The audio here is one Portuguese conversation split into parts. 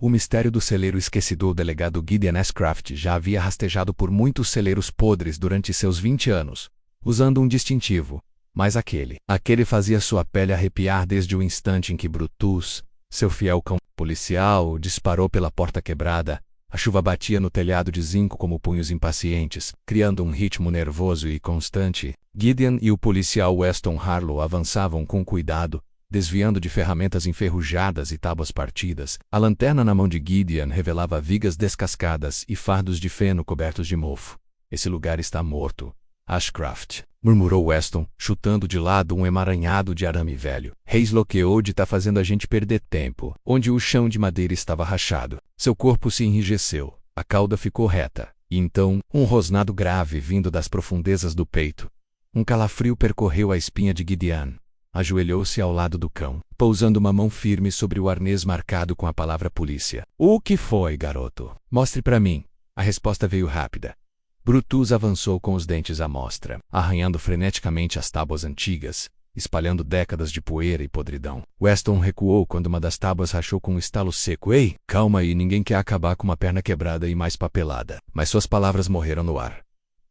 O mistério do celeiro esquecido. O delegado Gideon S. Craft já havia rastejado por muitos celeiros podres durante seus 20 anos, usando um distintivo, mas aquele fazia sua pele arrepiar desde o instante em que Brutus, seu fiel cão policial, disparou pela porta quebrada. A chuva batia no telhado de zinco como punhos impacientes, criando um ritmo nervoso e constante. Gideon e o policial Weston Harlow avançavam com cuidado, desviando de ferramentas enferrujadas e tábuas partidas. A lanterna na mão de Gideon revelava vigas descascadas e fardos de feno cobertos de mofo. Esse lugar está morto, Ashcraft, murmurou Weston, chutando de lado um emaranhado de arame velho. Hayes Lockwood tá fazendo a gente perder tempo. Onde o chão de madeira estava rachado. Seu corpo se enrijeceu, a cauda ficou reta, e então, um rosnado grave vindo das profundezas do peito. Um calafrio percorreu a espinha de Gideon. Ajoelhou-se ao lado do cão, pousando uma mão firme sobre o arnês marcado com a palavra polícia. O que foi, garoto? Mostre pra mim. A resposta veio rápida. Brutus avançou com os dentes à mostra, arranhando freneticamente as tábuas antigas, espalhando décadas de poeira e podridão. Weston recuou quando uma das tábuas rachou com um estalo seco. Ei, calma aí, ninguém quer acabar com uma perna quebrada e mais papelada. Mas suas palavras morreram no ar.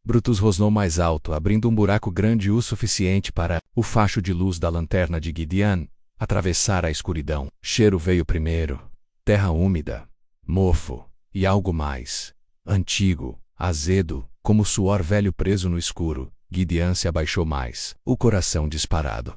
Brutus rosnou mais alto, abrindo um buraco grande o suficiente para o facho de luz da lanterna de Gideon atravessar a escuridão. Cheiro veio primeiro. Terra úmida, mofo e algo mais. Antigo, azedo, como suor velho preso no escuro. Gideon se abaixou mais, o coração disparado.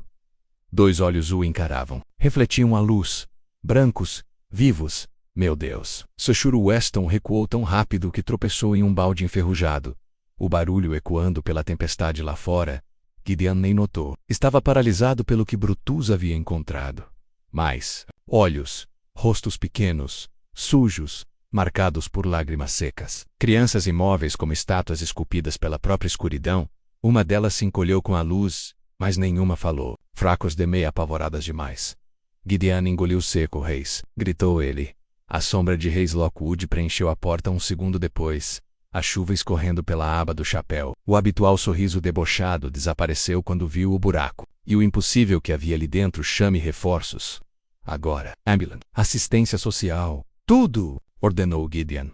2 olhos o encaravam. Refletiam a luz. Brancos, vivos. Meu Deus! Soshuro Weston recuou tão rápido que tropeçou em um balde enferrujado. O barulho ecoando pela tempestade lá fora. Gideon nem notou. Estava paralisado pelo que Brutus havia encontrado. Mas, olhos, rostos pequenos, sujos, marcados por lágrimas secas. Crianças imóveis como estátuas esculpidas pela própria escuridão. Uma delas se encolheu com a luz, mas nenhuma falou. Fracos de meia apavoradas demais. Gideon engoliu seco, Hayes, gritou ele. A sombra de Hayes Lockwood preencheu a porta um segundo depois. A chuva escorrendo pela aba do chapéu. O habitual sorriso debochado desapareceu quando viu o buraco. E o impossível que havia ali dentro. Chame reforços. Agora. Ambulance. Assistência social. Tudo! Ordenou Gideon.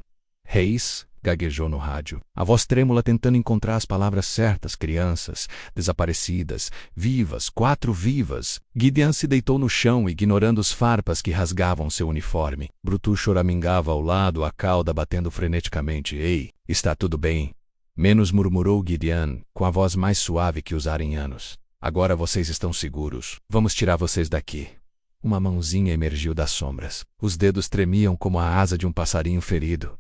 Hayes gaguejou no rádio, a voz trêmula tentando encontrar as palavras certas. Crianças, desaparecidas, vivas, 4 vivas. Gideon se deitou no chão, ignorando os farpas que rasgavam seu uniforme. Brutus choramingava ao lado, a cauda batendo freneticamente. Ei, está tudo bem? Menos, murmurou Gideon, com a voz mais suave que usara em anos. Agora vocês estão seguros. Vamos tirar vocês daqui. Uma mãozinha emergiu das sombras. Os dedos tremiam como a asa de um passarinho ferido.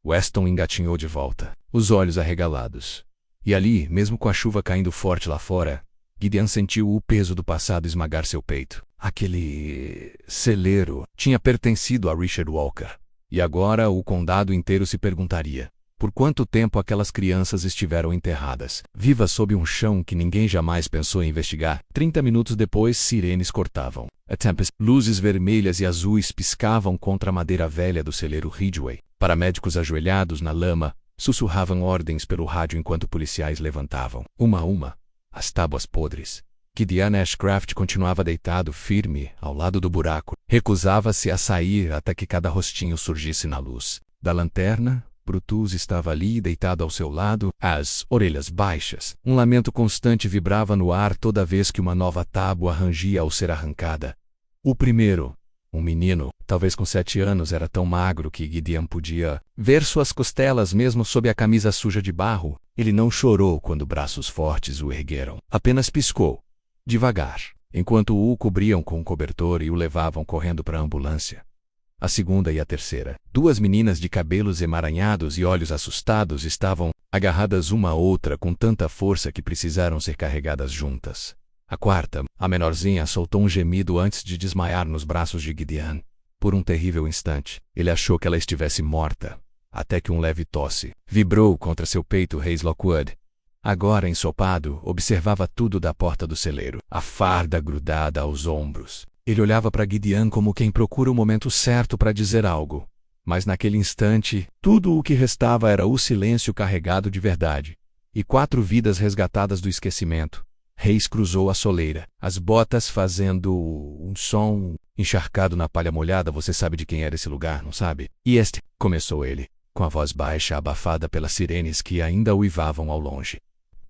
Weston engatinhou de volta, os olhos arregalados. E ali, mesmo com a chuva caindo forte lá fora, Gideon sentiu o peso do passado esmagar seu peito. Aquele celeiro tinha pertencido a Richard Walker. E agora o condado inteiro se perguntaria: por quanto tempo aquelas crianças estiveram enterradas, vivas sob um chão que ninguém jamais pensou em investigar? 30 minutos depois, sirenes cortavam. A Tempest, luzes vermelhas e azuis piscavam contra a madeira velha do celeiro Ridgway. Paramédicos ajoelhados na lama sussurravam ordens pelo rádio enquanto policiais levantavam, uma a uma, as tábuas podres. Gideon Ashcraft continuava deitado firme ao lado do buraco. Recusava-se a sair até que cada rostinho surgisse na luz da lanterna. Brutus estava ali, deitado ao seu lado, as orelhas baixas. Um lamento constante vibrava no ar toda vez que uma nova tábua rangia ao ser arrancada. O primeiro, um menino, talvez com 7 anos, era tão magro que Gideon podia ver suas costelas mesmo sob a camisa suja de barro. Ele não chorou quando braços fortes o ergueram. Apenas piscou, devagar, enquanto o cobriam com um cobertor e o levavam correndo para a ambulância. A segunda e a terceira, 2 meninas de cabelos emaranhados e olhos assustados, estavam agarradas uma à outra com tanta força que precisaram ser carregadas juntas. A quarta, a menorzinha, soltou um gemido antes de desmaiar nos braços de Gideon. Por um terrível instante, ele achou que ela estivesse morta, até que um leve tosse vibrou contra seu peito. Hayes Lockwood, agora ensopado, observava tudo da porta do celeiro, a farda grudada aos ombros. Ele olhava para Gideon como quem procura o momento certo para dizer algo. Mas naquele instante, tudo o que restava era o silêncio carregado de verdade. E 4 vidas resgatadas do esquecimento. Hayes cruzou a soleira, as botas fazendo um som encharcado na palha molhada. Você sabe de quem era esse lugar, não sabe? E este, começou ele, com a voz baixa abafada pelas sirenes que ainda uivavam ao longe.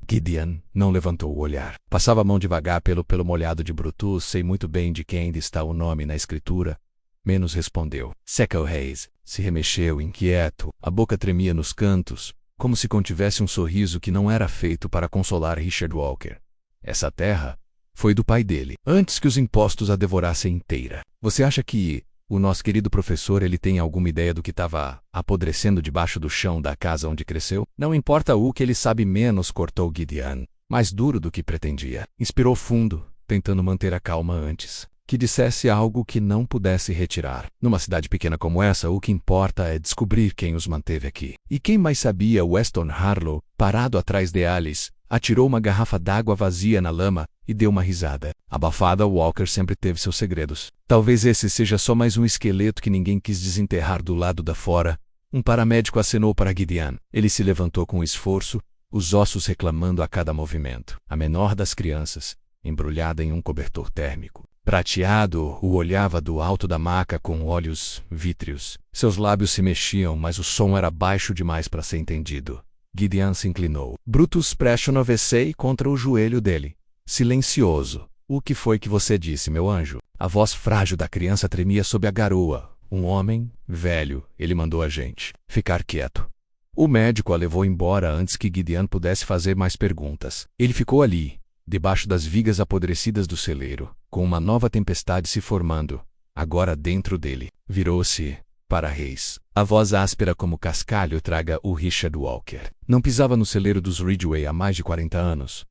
Gideon não levantou o olhar. Passava a mão devagar pelo molhado de Brutus. Sei muito bem de quem ainda está o nome na escritura. Menos respondeu. Sekel Hayes se remexeu, inquieto. A boca tremia nos cantos, como se contivesse um sorriso que não era feito para consolar Richard Walker. Essa terra foi do pai dele, antes que os impostos a devorassem inteira. Você acha que o nosso querido professor ele tem alguma ideia do que estava apodrecendo debaixo do chão da casa onde cresceu? Não importa o que ele sabe menos, cortou Gideon, mais duro do que pretendia. Inspirou fundo, tentando manter a calma antes que dissesse algo que não pudesse retirar. Numa cidade pequena como essa, o que importa é descobrir quem os manteve aqui. E quem mais sabia? Weston Harlow, parado atrás de Alice, atirou uma garrafa d'água vazia na lama e deu uma risada. Abafada, Walker sempre teve seus segredos. Talvez esse seja só mais um esqueleto que ninguém quis desenterrar do lado da fora. Um paramédico acenou para Gideon. Ele se levantou com esforço, os ossos reclamando a cada movimento. A menor das crianças, embrulhada em um cobertor térmico prateado, o olhava do alto da maca com olhos vítreos. Seus lábios se mexiam, mas o som era baixo demais para ser entendido. Gideon se inclinou. Brutus pressionou-se contra o joelho dele. Silencioso. O que foi que você disse, meu anjo? A voz frágil da criança tremia sob a garoa. Um homem, velho, ele mandou a gente ficar quieto. O médico a levou embora antes que Gideon pudesse fazer mais perguntas. Ele ficou ali, debaixo das vigas apodrecidas do celeiro, com uma nova tempestade se formando, agora dentro dele. Virou-se para Hayes. A voz áspera como cascalho traga o Richard Walker. Não pisava no celeiro dos Ridgway há mais de 40 anos.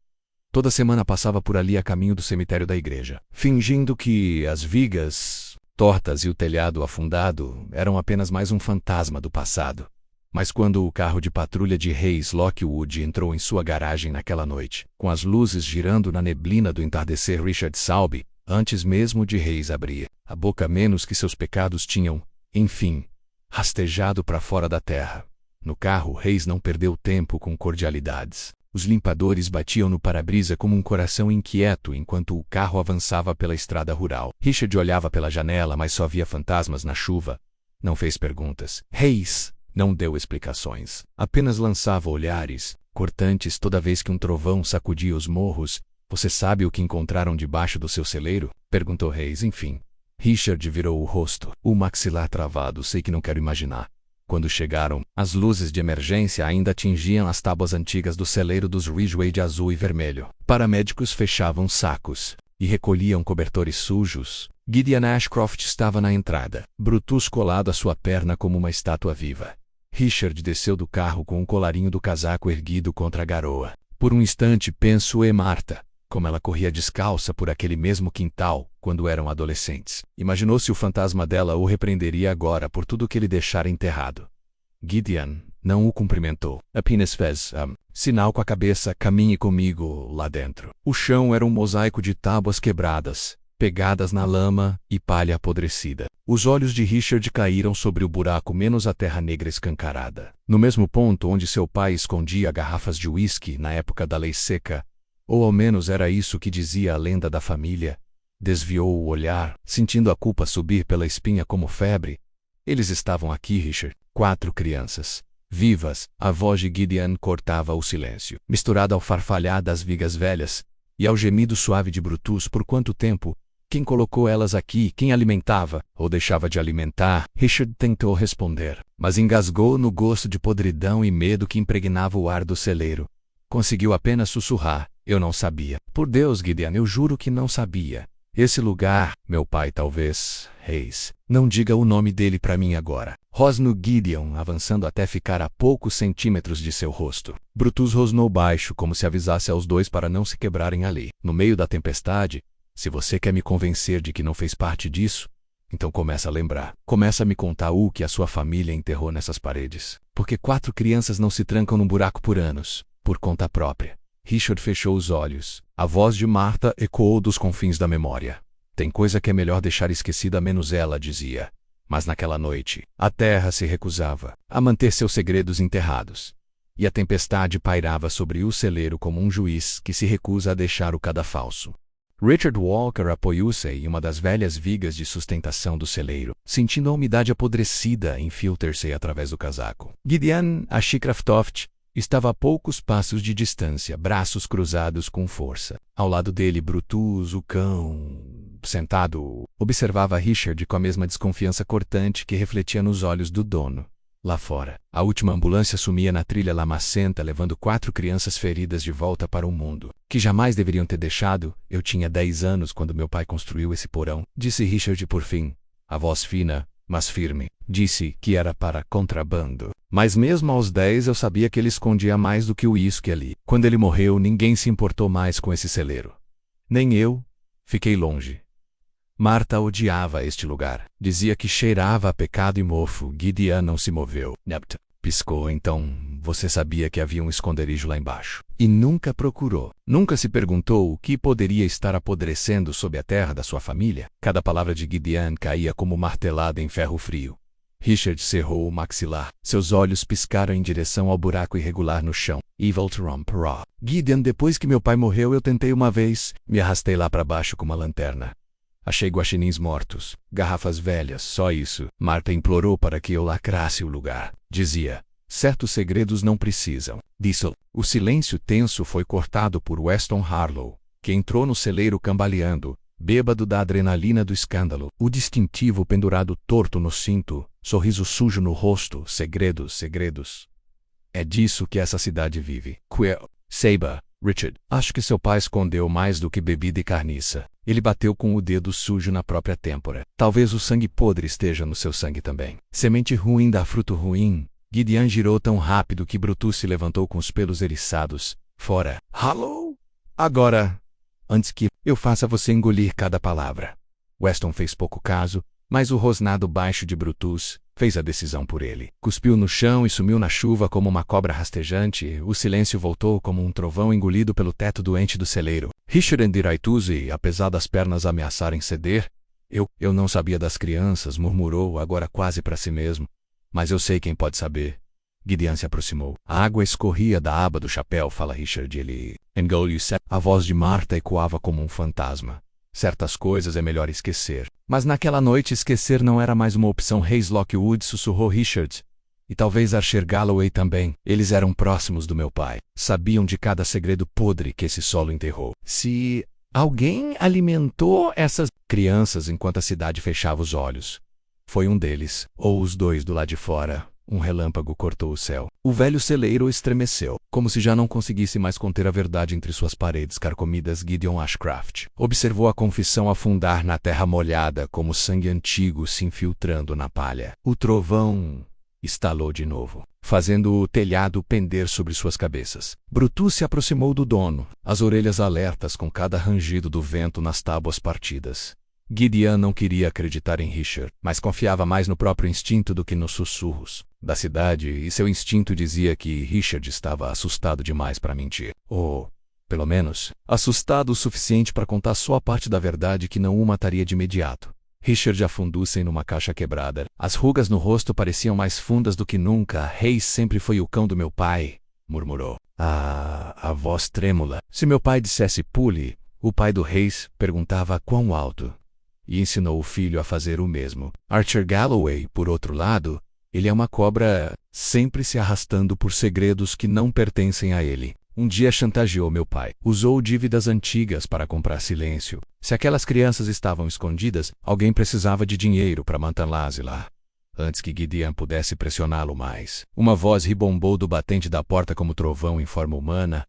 Toda semana passava por ali a caminho do cemitério da igreja, fingindo que as vigas tortas e o telhado afundado eram apenas mais um fantasma do passado. Mas quando o carro de patrulha de Hayes Lockwood entrou em sua garagem naquela noite, com as luzes girando na neblina do entardecer, Richard Salby, antes mesmo de Hayes abrir a boca, menos que seus pecados tinham, enfim, rastejado para fora da terra. No carro, Hayes não perdeu tempo com cordialidades. Os limpadores batiam no para-brisa como um coração inquieto enquanto o carro avançava pela estrada rural. Richard olhava pela janela, mas só via fantasmas na chuva. Não fez perguntas. Hayes não deu explicações. Apenas lançava olhares cortantes toda vez que um trovão sacudia os morros. Você sabe o que encontraram debaixo do seu celeiro? Perguntou Hayes, enfim. Richard virou o rosto, o maxilar travado. Sei que não quero imaginar. Quando chegaram, as luzes de emergência ainda atingiam as tábuas antigas do celeiro dos Ridgway de azul e vermelho. Paramédicos fechavam sacos e recolhiam cobertores sujos. Gideon Ashcroft estava na entrada, Brutus colado à sua perna como uma estátua viva. Richard desceu do carro com o colarinho do casaco erguido contra a garoa. Por um instante pensou em Marta, como ela corria descalça por aquele mesmo quintal quando eram adolescentes. Imaginou se o fantasma dela o repreenderia agora por tudo que ele deixara enterrado. Gideon não o cumprimentou. Apenas fez sinal com a cabeça: caminhe comigo lá dentro. O chão era um mosaico de tábuas quebradas, pegadas na lama e palha apodrecida. Os olhos de Richard caíram sobre o buraco, menos a terra negra escancarada. No mesmo ponto onde seu pai escondia garrafas de uísque na época da lei seca, ou ao menos era isso que dizia a lenda da família. Desviou o olhar, sentindo a culpa subir pela espinha como febre. Eles estavam aqui, Richard. 4 crianças, vivas. A voz de Gideon cortava o silêncio, misturada ao farfalhar das vigas velhas e ao gemido suave de Brutus. Por quanto tempo? Quem colocou elas aqui? Quem alimentava? Ou deixava de alimentar? Richard tentou responder, mas engasgou no gosto de podridão e medo que impregnava o ar do celeiro. Conseguiu apenas sussurrar: eu não sabia. Por Deus, Gideon, eu juro que não sabia. Esse lugar, meu pai talvez, Hayes. Não diga o nome dele para mim agora. Rosnou Gideon, avançando até ficar a poucos centímetros de seu rosto. Brutus rosnou baixo, como se avisasse aos dois para não se quebrarem ali, no meio da tempestade. Se você quer me convencer de que não fez parte disso, então começa a lembrar. Começa a me contar o que a sua família enterrou nessas paredes. Porque 4 crianças não se trancam num buraco por anos, por conta própria. Richard fechou os olhos. A voz de Marta ecoou dos confins da memória. Tem coisa que é melhor deixar esquecida, menos ela, dizia. Mas naquela noite, a terra se recusava a manter seus segredos enterrados. E a tempestade pairava sobre o celeiro como um juiz que se recusa a deixar o cadafalso. Richard Walker apoiou-se em uma das velhas vigas de sustentação do celeiro, sentindo a umidade apodrecida infiltrar-se através do casaco. Gideon Ashcroft estava a poucos passos de distância, braços cruzados com força. Ao lado dele, Brutus, o cão, sentado, observava Richard com a mesma desconfiança cortante que refletia nos olhos do dono. Lá fora, a última ambulância sumia na trilha lamacenta, levando 4 crianças feridas de volta para o mundo, que jamais deveriam ter deixado. Eu tinha 10 anos quando meu pai construiu esse porão, disse Richard por fim. A voz fina, mas firme, disse que era para contrabando. Mas mesmo aos 10 eu sabia que ele escondia mais do que o uísque ali. Quando ele morreu, ninguém se importou mais com esse celeiro. Nem eu. Fiquei longe. Marta odiava este lugar. Dizia que cheirava a pecado e mofo. Gideon não se moveu. Nept piscou. Então, você sabia que havia um esconderijo lá embaixo. E nunca procurou. Nunca se perguntou o que poderia estar apodrecendo sob a terra da sua família? Cada palavra de Gideon caía como martelada em ferro frio. Richard cerrou o maxilar. Seus olhos piscaram em direção ao buraco irregular no chão. Evil Trump Raw. Gideon, depois que meu pai morreu, eu tentei uma vez. Me arrastei lá para baixo com uma lanterna. Achei guaxinins mortos, garrafas velhas, só isso. Marta implorou para que eu lacrasse o lugar. Dizia, certos segredos não precisam. Disse. O silêncio tenso foi cortado por Weston Harlow, que entrou no celeiro cambaleando, bêbado da adrenalina do escândalo. O distintivo pendurado torto no cinto, sorriso sujo no rosto, segredos, segredos. É disso que essa cidade vive. Quell. Seiba. Richard, acho que seu pai escondeu mais do que bebida e carniça. Ele bateu com o dedo sujo na própria têmpora. Talvez o sangue podre esteja no seu sangue também. Semente ruim dá fruto ruim. Gideon girou tão rápido que Brutus se levantou com os pelos eriçados. Fora. Hello? Agora, antes que eu faça você engolir cada palavra. Weston fez pouco caso, mas o rosnado baixo de Brutus fez a decisão por ele. Cuspiu no chão e sumiu na chuva como uma cobra rastejante. O silêncio voltou como um trovão engolido pelo teto doente do celeiro. Richard endireitou-se, apesar das pernas ameaçarem ceder. Eu não sabia das crianças, murmurou, agora quase para si mesmo. Mas eu sei quem pode saber. Gideon se aproximou. A água escorria da aba do chapéu, fala Richard. Ele engoliu. A voz de Marta ecoava como um fantasma. Certas coisas é melhor esquecer. Mas naquela noite esquecer não era mais uma opção. Hayes Lockwood sussurrou Richard. E talvez Archer Galloway também. Eles eram próximos do meu pai. Sabiam de cada segredo podre que esse solo enterrou. Se alguém alimentou essas crianças enquanto a cidade fechava os olhos, foi um deles, ou os dois do lado de fora. Um relâmpago cortou o céu. O velho celeiro estremeceu, como se já não conseguisse mais conter a verdade entre suas paredes carcomidas. Gideon Ashcroft observou a confissão afundar na terra molhada como sangue antigo se infiltrando na palha. O trovão estalou de novo, fazendo o telhado pender sobre suas cabeças. Brutus se aproximou do dono, as orelhas alertas com cada rangido do vento nas tábuas partidas. Gideon não queria acreditar em Richard, mas confiava mais no próprio instinto do que nos sussurros da cidade, e seu instinto dizia que Richard estava assustado demais para mentir. Ou, pelo menos, assustado o suficiente para contar só a parte da verdade que não o mataria de imediato. Richard afundou-se numa caixa quebrada. As rugas no rosto pareciam mais fundas do que nunca. Hayes sempre foi o cão do meu pai, murmurou. A voz trêmula. Se meu pai dissesse pule, o pai do Hayes perguntava quão alto. E ensinou o filho a fazer o mesmo. Archer Galloway, por outro lado, ele é uma cobra, sempre se arrastando por segredos que não pertencem a ele. Um dia chantageou meu pai. Usou dívidas antigas para comprar silêncio. Se aquelas crianças estavam escondidas, alguém precisava de dinheiro para mantê-las lá. Antes que Gideon pudesse pressioná-lo mais, uma voz ribombou do batente da porta como trovão em forma humana.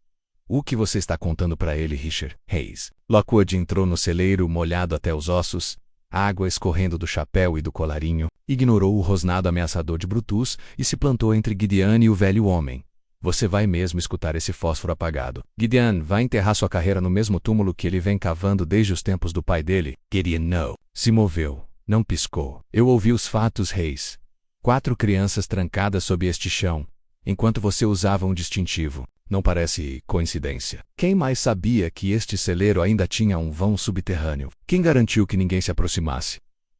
O que você está contando para ele, Richard? Hayes. Lockwood entrou no celeiro molhado até os ossos, água escorrendo do chapéu e do colarinho, ignorou o rosnado ameaçador de Brutus e se plantou entre Gideon e o velho homem. Você vai mesmo escutar esse fósforo apagado. Gideon vai enterrar sua carreira no mesmo túmulo que ele vem cavando desde os tempos do pai dele. Gideon não se moveu, não piscou. Eu ouvi os fatos, Hayes. 4 crianças trancadas sob este chão, enquanto você usava um distintivo. Não parece coincidência. Quem mais sabia que este celeiro ainda tinha um vão subterrâneo? Quem garantiu que ninguém se aproximasse?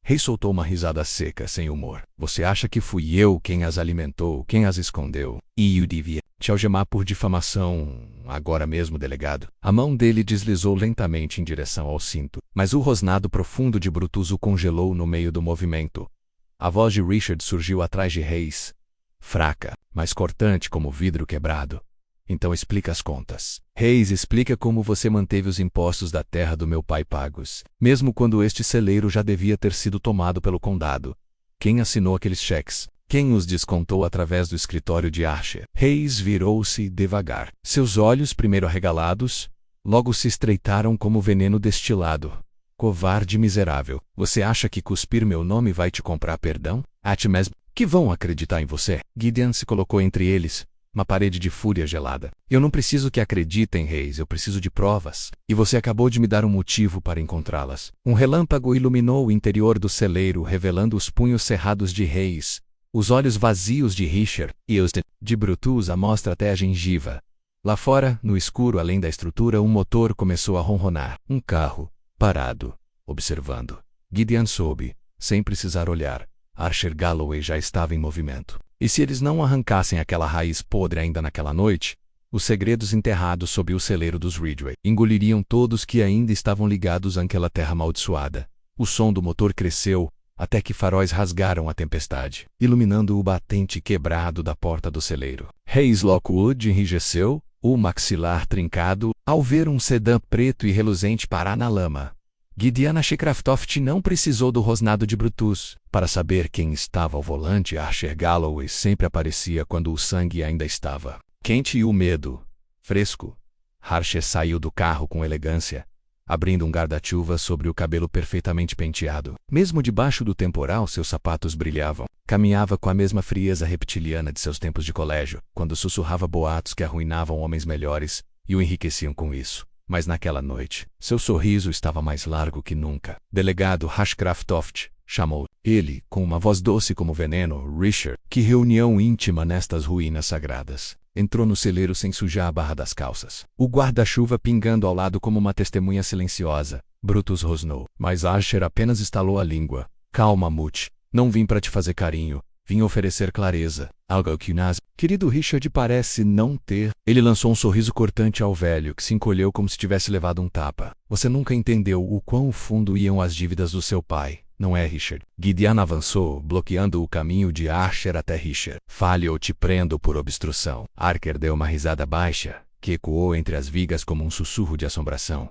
Hayes soltou uma risada seca, sem humor. Você acha que fui eu quem as alimentou, quem as escondeu? E eu devia te algemar por difamação agora mesmo, delegado. A mão dele deslizou lentamente em direção ao cinto, mas o rosnado profundo de Brutus o congelou no meio do movimento. A voz de Richard surgiu atrás de Hayes, fraca, mas cortante como vidro quebrado. Então explica as contas. Hayes, explica como você manteve os impostos da terra do meu pai pagos, mesmo quando este celeiro já devia ter sido tomado pelo condado. Quem assinou aqueles cheques? Quem os descontou através do escritório de Archer? Hayes virou-se devagar. Seus olhos, primeiro arregalados, logo se estreitaram como veneno destilado. Covarde miserável. Você acha que cuspir meu nome vai te comprar perdão? Atmes, que vão acreditar em você? Gideon se colocou entre eles. Uma parede de fúria gelada. Eu não preciso que acreditem, Hayes, eu preciso de provas. E você acabou de me dar um motivo para encontrá-las. Um relâmpago iluminou o interior do celeiro, revelando os punhos cerrados de Hayes, os olhos vazios de Richard, e os de Brutus à mostra até a gengiva. Lá fora, no escuro além da estrutura, um motor começou a ronronar. Um carro, parado, observando. Gideon soube, sem precisar olhar. Archer Galloway já estava em movimento. E se eles não arrancassem aquela raiz podre ainda naquela noite, os segredos enterrados sob o celeiro dos Ridgway engoliriam todos que ainda estavam ligados àquela terra amaldiçoada. O som do motor cresceu, até que faróis rasgaram a tempestade, iluminando o batente quebrado da porta do celeiro. Hayes Lockwood enrijeceu, o maxilar trincado, ao ver um sedã preto e reluzente parar na lama. Gideon Ashcroft não precisou do rosnado de Brutus para saber quem estava ao volante. Archer Galloway sempre aparecia quando o sangue ainda estava quente e o medo fresco. Archer saiu do carro com elegância, abrindo um guarda-chuva sobre o cabelo perfeitamente penteado. Mesmo debaixo do temporal, seus sapatos brilhavam. Caminhava com a mesma frieza reptiliana de seus tempos de colégio, quando sussurrava boatos que arruinavam homens melhores e o enriqueciam com isso. Mas naquela noite, seu sorriso estava mais largo que nunca. Delegado Ashcroft, chamou ele, com uma voz doce como veneno. Richard, que reunião íntima nestas ruínas sagradas. Entrou no celeiro sem sujar a barra das calças. O guarda-chuva pingando ao lado como uma testemunha silenciosa. Brutus rosnou, mas Archer apenas estalou a língua. Calma, Mute. Não vim para te fazer carinho. Vim oferecer clareza. Algo que Nas, querido Richard, parece não ter. Ele lançou um sorriso cortante ao velho, que se encolheu como se tivesse levado um tapa. Você nunca entendeu o quão fundo iam as dívidas do seu pai, não é, Richard? Gideon avançou, bloqueando o caminho de Archer até Richard. Fale ou te prendo por obstrução. Archer deu uma risada baixa, que ecoou entre as vigas como um sussurro de assombração.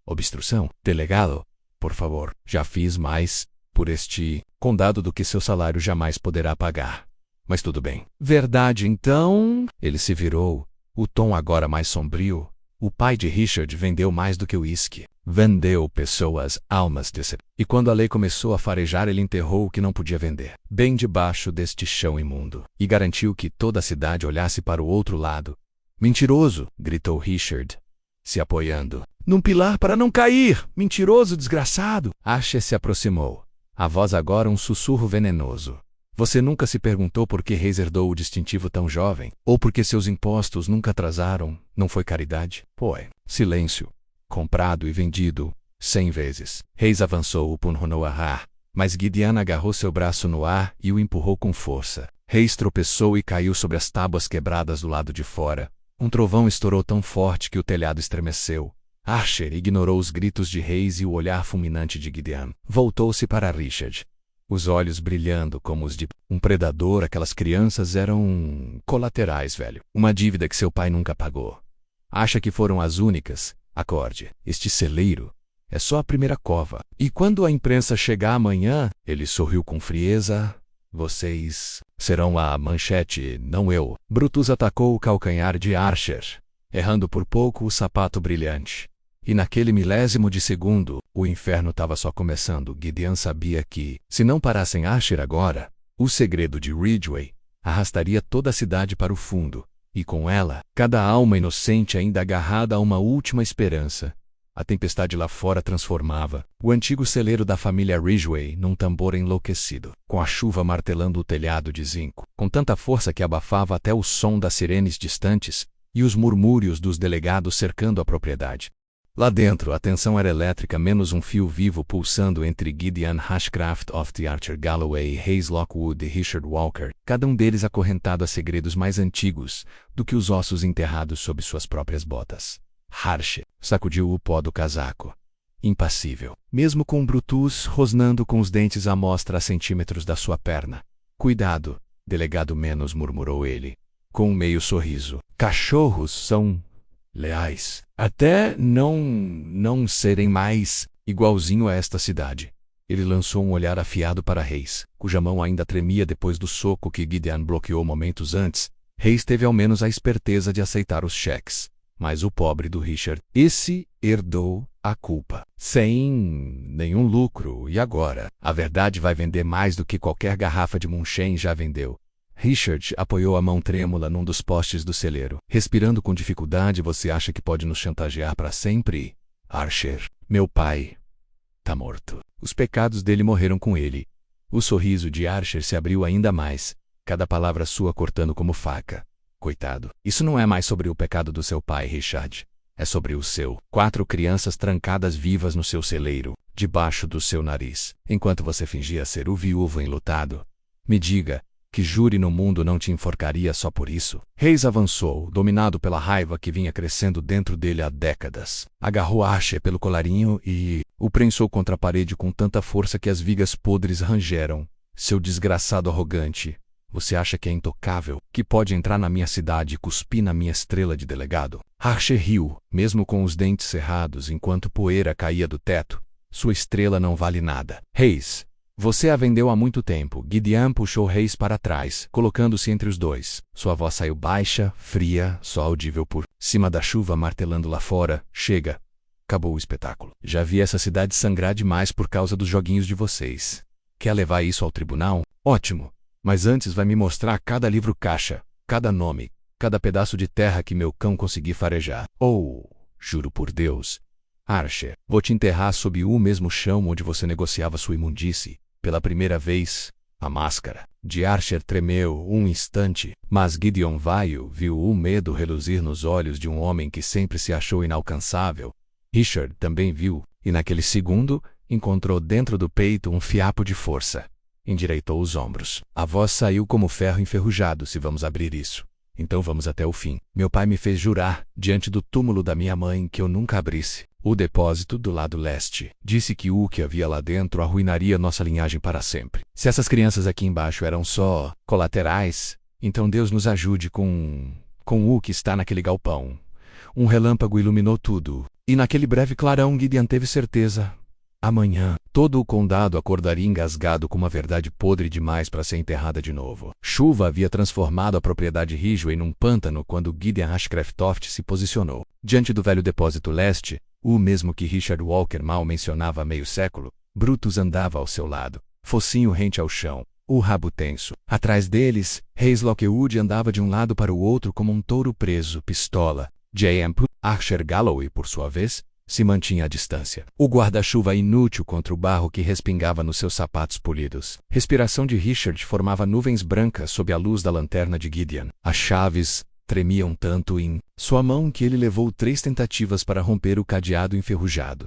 Obstrução? Delegado, por favor, já fiz mais por este condado do que seu salário jamais poderá pagar. Mas tudo bem. Verdade, então? Ele se virou, o tom agora mais sombrio. O pai de Richard vendeu mais do que uísque. Vendeu pessoas, almas de ser. E quando a lei começou a farejar, ele enterrou o que não podia vender, bem debaixo deste chão imundo, e garantiu que toda a cidade olhasse para o outro lado. Mentiroso! Gritou Richard, se apoiando num pilar para não cair. Mentiroso, desgraçado! Archer se aproximou. A voz agora um sussurro venenoso. Você nunca se perguntou por que Hayes herdou o distintivo tão jovem? Ou por que seus impostos nunca atrasaram? Não foi caridade? Foi. Silêncio. Comprado e vendido 100 vezes. Hayes avançou o punhonou a ar, mas Gideon agarrou seu braço no ar e o empurrou com força. Hayes tropeçou e caiu sobre as tábuas quebradas do lado de fora. Um trovão estourou tão forte que o telhado estremeceu. Archer ignorou os gritos de Hayes e o olhar fulminante de Gideon. Voltou-se para Richard, os olhos brilhando como os de um predador. Aquelas crianças eram colaterais, velho. Uma dívida que seu pai nunca pagou. Acha que foram as únicas? Acorde, este celeiro é só a primeira cova. E quando a imprensa chegar amanhã, ele sorriu com frieza, vocês serão a manchete, não eu. Brutus atacou o calcanhar de Archer, errando por pouco o sapato brilhante. E naquele milésimo de segundo, o inferno estava só começando. Gideon sabia que, se não parassem Archer agora, o segredo de Ridgway arrastaria toda a cidade para o fundo, e com ela, cada alma inocente ainda agarrada a uma última esperança. A tempestade lá fora transformava o antigo celeiro da família Ridgway num tambor enlouquecido, com a chuva martelando o telhado de zinco, com tanta força que abafava até o som das sirenes distantes e os murmúrios dos delegados cercando a propriedade. Lá dentro, a tensão era elétrica, menos um fio vivo pulsando entre Gideon Ashcraft of the Archer Galloway, Hayes Lockwood e Richard Walker, cada um deles acorrentado a segredos mais antigos do que os ossos enterrados sob suas próprias botas. Archer sacudiu o pó do casaco, impassível, mesmo com Brutus rosnando com os dentes à mostra a centímetros da sua perna. Cuidado, delegado Menos, murmurou ele, com um meio sorriso. Cachorros são leais, até não serem mais igualzinho a esta cidade. Ele lançou um olhar afiado para Hayes, cuja mão ainda tremia depois do soco que Gideon bloqueou momentos antes. Hayes teve ao menos a esperteza de aceitar os cheques, mas o pobre do Richard, esse herdou a culpa, sem nenhum lucro, e agora? A verdade vai vender mais do que qualquer garrafa de Moonshine já vendeu. Richard apoiou a mão trêmula num dos postes do celeiro. Respirando com dificuldade, você acha que pode nos chantagear para sempre? Archer, meu pai tá morto. Os pecados dele morreram com ele. O sorriso de Archer se abriu ainda mais, cada palavra sua cortando como faca. Coitado. Isso não é mais sobre o pecado do seu pai, Richard. É sobre o seu. 4 crianças trancadas vivas no seu celeiro, debaixo do seu nariz, enquanto você fingia ser o viúvo enlutado. Me diga, que júri no mundo não te enforcaria só por isso? Hayes avançou, dominado pela raiva que vinha crescendo dentro dele há décadas. Agarrou Archer pelo colarinho e o prensou contra a parede com tanta força que as vigas podres rangeram. Seu desgraçado arrogante. Você acha que é intocável, que pode entrar na minha cidade e cuspir na minha estrela de delegado? Archer riu, mesmo com os dentes cerrados, enquanto poeira caía do teto. Sua estrela não vale nada. Hayes, você a vendeu há muito tempo. Gideon puxou Hayes para trás, colocando-se entre os dois. Sua voz saiu baixa, fria, só audível por cima da chuva martelando lá fora. Chega. Acabou o espetáculo. Já vi essa cidade sangrar demais por causa dos joguinhos de vocês. Quer levar isso ao tribunal? Ótimo. Mas antes vai me mostrar cada livro caixa, cada nome, cada pedaço de terra que meu cão conseguir farejar. Ou, juro por Deus, Archer, vou te enterrar sob o mesmo chão onde você negociava sua imundície. Pela primeira vez, a máscara de Archer tremeu um instante, mas Gideon Vail viu o medo reluzir nos olhos de um homem que sempre se achou inalcançável. Richard também viu, e naquele segundo, encontrou dentro do peito um fiapo de força. Endireitou os ombros. A voz saiu como ferro enferrujado. Se vamos abrir isso, então vamos até o fim. Meu pai me fez jurar, diante do túmulo da minha mãe, que eu nunca abrisse o depósito do lado leste. Disse que o que havia lá dentro arruinaria nossa linhagem para sempre. Se essas crianças aqui embaixo eram só colaterais, então Deus nos ajude com o que está naquele galpão. Um relâmpago iluminou tudo, e naquele breve clarão Gideon teve certeza. Amanhã, todo o condado acordaria engasgado com uma verdade podre demais para ser enterrada de novo. Chuva havia transformado a propriedade Ridgway num pântano quando Gideon Ashcraft se posicionou. Diante do velho depósito leste, o mesmo que Richard Walker mal mencionava há meio século, Brutus andava ao seu lado, focinho rente ao chão, o rabo tenso. Atrás deles, Hayes Lockwood andava de um lado para o outro como um touro preso, pistola. J.M. Archer Galloway, por sua vez, se mantinha à distância. O guarda-chuva inútil contra o barro que respingava nos seus sapatos polidos. Respiração de Richard formava nuvens brancas sob a luz da lanterna de Gideon. As chaves tremiam tanto em sua mão que ele levou 3 tentativas para romper o cadeado enferrujado.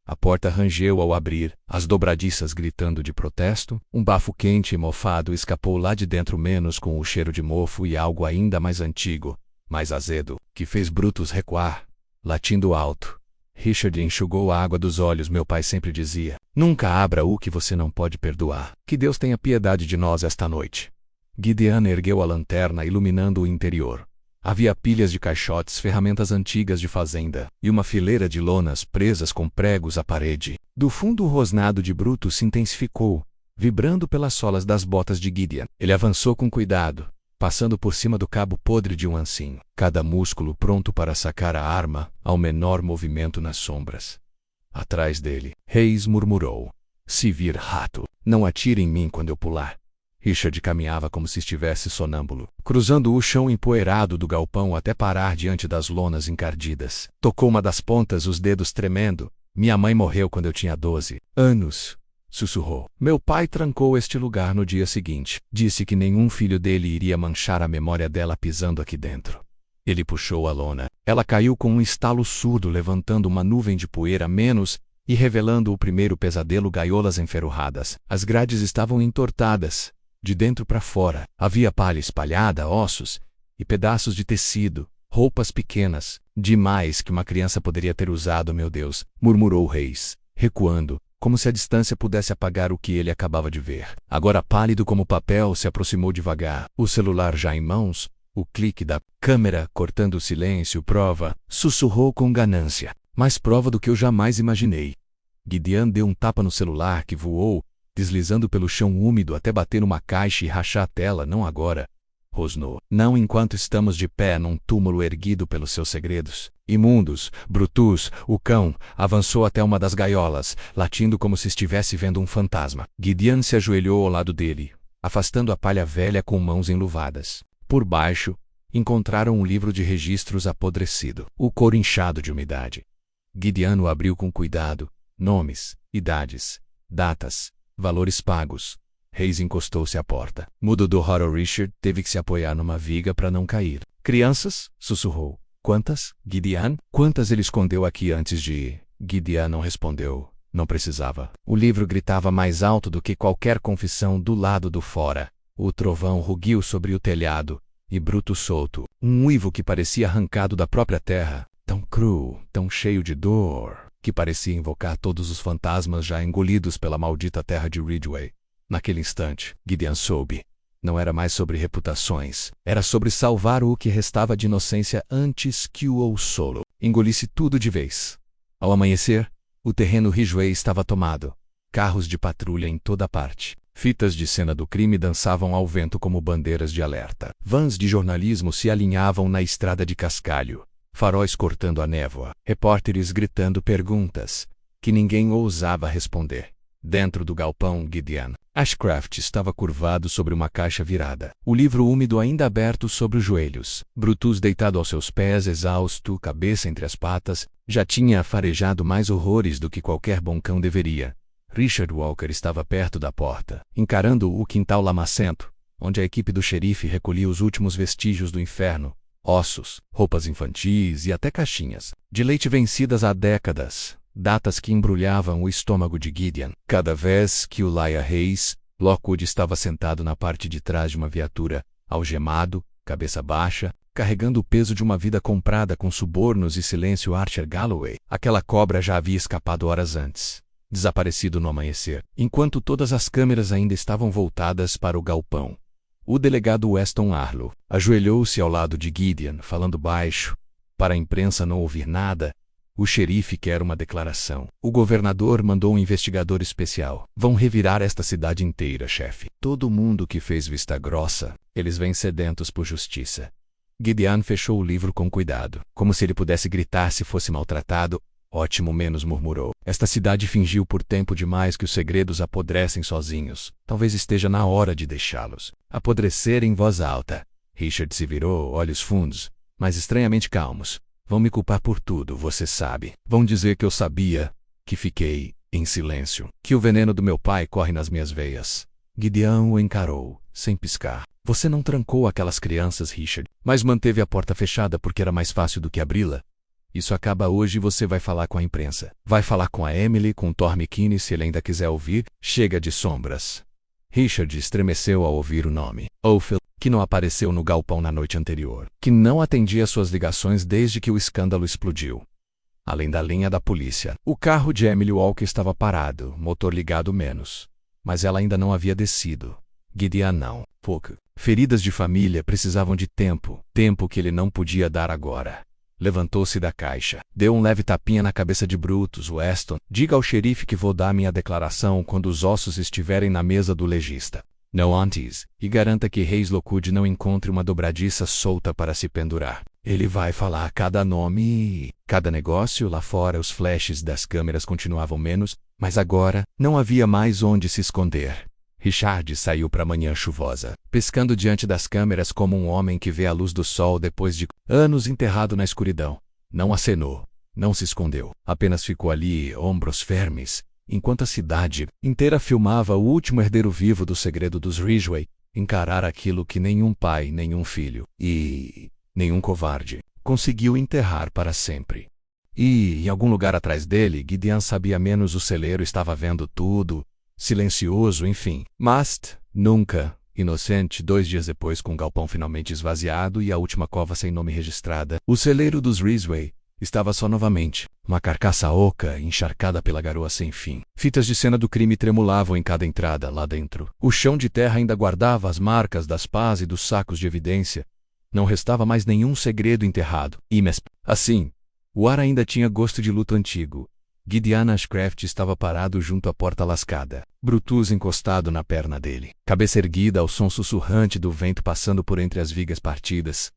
A porta rangeu ao abrir, as dobradiças gritando de protesto. Um bafo quente e mofado escapou lá de dentro, menos com o cheiro de mofo e algo ainda mais antigo, mais azedo, que fez Brutus recuar, latindo alto. Richard enxugou a água dos olhos. Meu pai sempre dizia, nunca abra o que você não pode perdoar. Que Deus tenha piedade de nós esta noite. Gideon ergueu a lanterna, iluminando o interior. Havia pilhas de caixotes, ferramentas antigas de fazenda, e uma fileira de lonas presas com pregos à parede. Do fundo o rosnado de Brutus se intensificou, vibrando pelas solas das botas de Gideon. Ele avançou com cuidado, passando por cima do cabo podre de um ancinho, cada músculo pronto para sacar a arma ao menor movimento nas sombras. Atrás dele, Hayes murmurou, se vir rato, não atire em mim quando eu pular. Richard caminhava como se estivesse sonâmbulo, cruzando o chão empoeirado do galpão até parar diante das lonas encardidas. Tocou uma das pontas, os dedos tremendo. Minha mãe morreu quando eu tinha 12 anos. Sussurrou. Meu pai trancou este lugar no dia seguinte. Disse que nenhum filho dele iria manchar a memória dela pisando aqui dentro. Ele puxou a lona. Ela caiu com um estalo surdo, levantando uma nuvem de poeira menos e revelando o primeiro pesadelo: gaiolas enferrujadas. As grades estavam entortadas, de dentro para fora. Havia palha espalhada, ossos e pedaços de tecido, roupas pequenas, demais que uma criança poderia ter usado. Meu Deus, murmurou Reis, recuando, como se a distância pudesse apagar o que ele acabava de ver. Agora pálido como papel, se aproximou devagar, o celular já em mãos, o clique da câmera cortando o silêncio. Prova, sussurrou com ganância. Mais prova do que eu jamais imaginei. Gideon deu um tapa no celular que voou, deslizando pelo chão úmido até bater numa caixa e rachar a tela. Não agora, rosnou. Não enquanto estamos de pé num túmulo erguido pelos seus segredos. Imundos, Brutus, o cão, avançou até uma das gaiolas, latindo como se estivesse vendo um fantasma. Gideon se ajoelhou ao lado dele, afastando a palha velha com mãos enluvadas. Por baixo, encontraram um livro de registros apodrecido, o couro inchado de umidade. Gideon o abriu com cuidado. Nomes, idades, datas, valores pagos. Reis encostou-se à porta. Mudo do horror, Richard teve que se apoiar numa viga para não cair. Crianças? Sussurrou. Quantas? Gideon? Quantas ele escondeu aqui antes de ir? Gideon não respondeu. Não precisava. O livro gritava mais alto do que qualquer confissão do lado do fora. O trovão rugiu sobre o telhado, e Bruto solto. Um uivo que parecia arrancado da própria terra. Tão cru, tão cheio de dor, que parecia invocar todos os fantasmas já engolidos pela maldita terra de Ridgeway. Naquele instante, Gideon soube. Não era mais sobre reputações. Era sobre salvar o que restava de inocência antes que o solo engolisse tudo de vez. Ao amanhecer, o terreno Ridgeway estava tomado. Carros de patrulha em toda parte. Fitas de cena do crime dançavam ao vento como bandeiras de alerta. Vans de jornalismo se alinhavam na estrada de cascalho. Faróis cortando a névoa. Repórteres gritando perguntas que ninguém ousava responder. Dentro do galpão, Gideon Ashcraft estava curvado sobre uma caixa virada. O livro úmido ainda aberto sobre os joelhos. Brutus deitado aos seus pés, exausto, cabeça entre as patas, já tinha farejado mais horrores do que qualquer bom cão deveria. Richard Walker estava perto da porta, encarando o quintal lamacento, onde a equipe do xerife recolhia os últimos vestígios do inferno. Ossos, roupas infantis e até caixinhas de leite vencidas há décadas. Datas que embrulhavam o estômago de Gideon. Cada vez que o Laia Reis, Lockwood estava sentado na parte de trás de uma viatura, algemado, cabeça baixa, carregando o peso de uma vida comprada com subornos e silêncio. Archer Galloway, aquela cobra, já havia escapado horas antes, desaparecido no amanhecer, enquanto todas as câmeras ainda estavam voltadas para o galpão. O delegado Weston Arlo ajoelhou-se ao lado de Gideon, falando baixo, para a imprensa não ouvir nada. O xerife quer uma declaração. O governador mandou um investigador especial. Vão revirar esta cidade inteira, chefe. Todo mundo que fez vista grossa, eles vêm sedentos por justiça. Gideon fechou o livro com cuidado, como se ele pudesse gritar se fosse maltratado. Ótimo menos, murmurou. Esta cidade fingiu por tempo demais que os segredos apodrecem sozinhos. Talvez esteja na hora de deixá-los apodrecer. Em voz alta, Richard se virou, olhos fundos, mas estranhamente calmos. Vão me culpar por tudo, você sabe. Vão dizer que eu sabia, que fiquei em silêncio, que o veneno do meu pai corre nas minhas veias. Gideon o encarou, sem piscar. Você não trancou aquelas crianças, Richard, mas manteve a porta fechada porque era mais fácil do que abri-la. Isso acaba hoje e você vai falar com a imprensa. Vai falar com a Emily, com Thor McKinney se ele ainda quiser ouvir. Chega de sombras. Richard estremeceu ao ouvir o nome. Ophel, que não apareceu no galpão na noite anterior, que não atendia suas ligações desde que o escândalo explodiu. Além da linha da polícia, o carro de Emily Walker estava parado, motor ligado menos. Mas ela ainda não havia descido. Gideon não. Pouco. Feridas de família precisavam de tempo, tempo que ele não podia dar agora. Levantou-se da caixa, deu um leve tapinha na cabeça de Brutus. Weston, diga ao xerife que vou dar minha declaração quando os ossos estiverem na mesa do legista. Não antes, e garanta que Reis Lockwood não encontre uma dobradiça solta para se pendurar. Ele vai falar cada nome e cada negócio. Lá fora os flashes das câmeras continuavam menos, mas agora não havia mais onde se esconder. Richard saiu para a manhã chuvosa, pescando diante das câmeras como um homem que vê a luz do sol depois de anos enterrado na escuridão. Não acenou, não se escondeu, apenas ficou ali, ombros firmes, enquanto a cidade inteira filmava o último herdeiro vivo do segredo dos Ridgeway encarar aquilo que nenhum pai, nenhum filho e nenhum covarde, conseguiu enterrar para sempre. E, em algum lugar atrás dele, Gideon sabia menos o celeiro estava vendo tudo, silencioso, enfim. Mas, nunca, inocente, 2 dias depois com o galpão finalmente esvaziado e a última cova sem nome registrada, o celeiro dos Rizway estava só novamente, uma carcaça oca encharcada pela garoa sem fim. Fitas de cena do crime tremulavam em cada entrada lá dentro. O chão de terra ainda guardava as marcas das pás e dos sacos de evidência. Não restava mais nenhum segredo enterrado. Assim, o ar ainda tinha gosto de luto antigo. Gideon Ashcraft estava parado junto à porta lascada, Brutus encostado na perna dele, cabeça erguida ao som sussurrante do vento passando por entre as vigas partidas.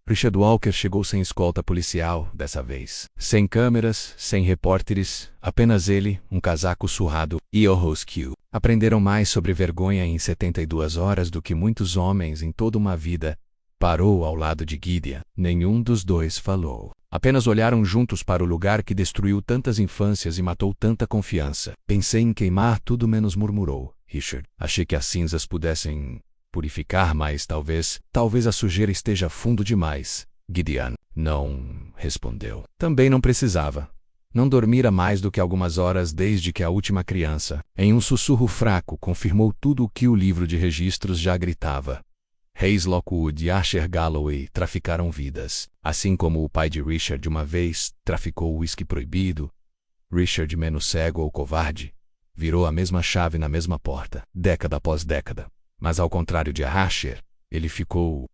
Richard Walker chegou sem escolta policial, dessa vez. Sem câmeras, sem repórteres, apenas ele, um casaco surrado e o Roscoe. Aprenderam mais sobre vergonha em 72 horas do que muitos homens em toda uma vida. Parou ao lado de Gideon. Nenhum dos dois falou. Apenas olharam juntos para o lugar que destruiu tantas infâncias e matou tanta confiança. Pensei em queimar tudo menos, murmurou Richard. Achei que as cinzas pudessem purificar, mas talvez a sujeira esteja fundo demais. Gideon não respondeu. Também não precisava. Não dormira mais do que algumas horas desde que a última criança, em um sussurro fraco, confirmou tudo o que o livro de registros já gritava. Hayes Lockwood e Asher Galloway traficaram vidas, assim como o pai de Richard uma vez traficou o uísque proibido. Richard, menos cego ou covarde, virou a mesma chave na mesma porta, década após década. Mas ao contrário de Asher, ele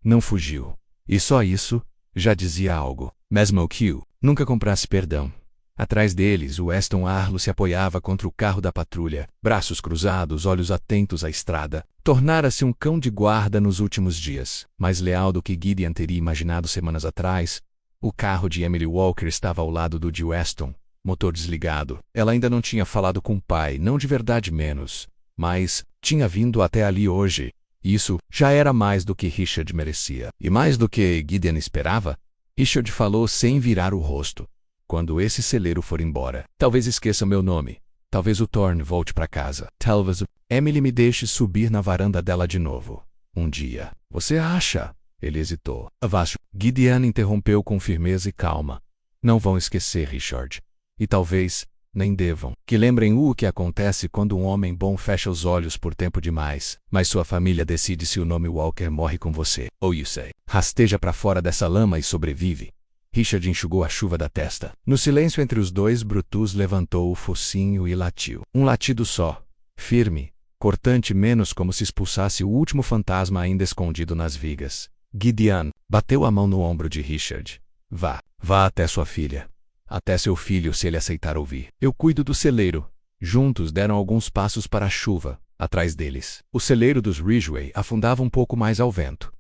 não fugiu. E só isso já dizia algo. Mesmo que nunca comprasse perdão. Atrás deles, o Weston Arlo se apoiava contra o carro da patrulha, braços cruzados, olhos atentos à estrada. Tornara-se um cão de guarda nos últimos dias, mais leal do que Gideon teria imaginado semanas atrás. O carro de Emily Walker estava ao lado do de Weston, motor desligado. Ela ainda não tinha falado com o pai, não de verdade menos, mas tinha vindo até ali hoje. Isso já era mais do que Richard merecia. E mais do que Gideon esperava, Richard falou sem virar o rosto. Quando esse celeiro for embora, talvez esqueça meu nome. Talvez o Thorne volte para casa. Talvez Emily me deixe subir na varanda dela de novo. Um dia. Você acha? Ele hesitou. Avacho. Gideon interrompeu com firmeza e calma. Não vão esquecer, Richard. E talvez nem devam. Que lembrem o que acontece quando um homem bom fecha os olhos por tempo demais, mas sua família decide se o nome Walker morre com você. Ou you say. Rasteja para fora dessa lama e sobrevive. Richard enxugou a chuva da testa. No silêncio entre os dois, Brutus levantou o focinho e latiu. Um latido só. Firme, cortante, menos como se expulsasse o último fantasma ainda escondido nas vigas. Gideon bateu a mão no ombro de Richard. Vá até sua filha. Até seu filho, se ele aceitar ouvir. Eu cuido do celeiro. Juntos deram alguns passos para a chuva, atrás deles. O celeiro dos Ridgway afundava um pouco mais ao vento.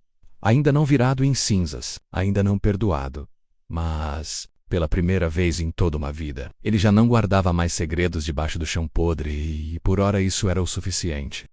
Ainda não virado em cinzas, ainda não perdoado. Mas, pela primeira vez em toda uma vida, ele já não guardava mais segredos debaixo do chão podre e, por ora, isso era o suficiente.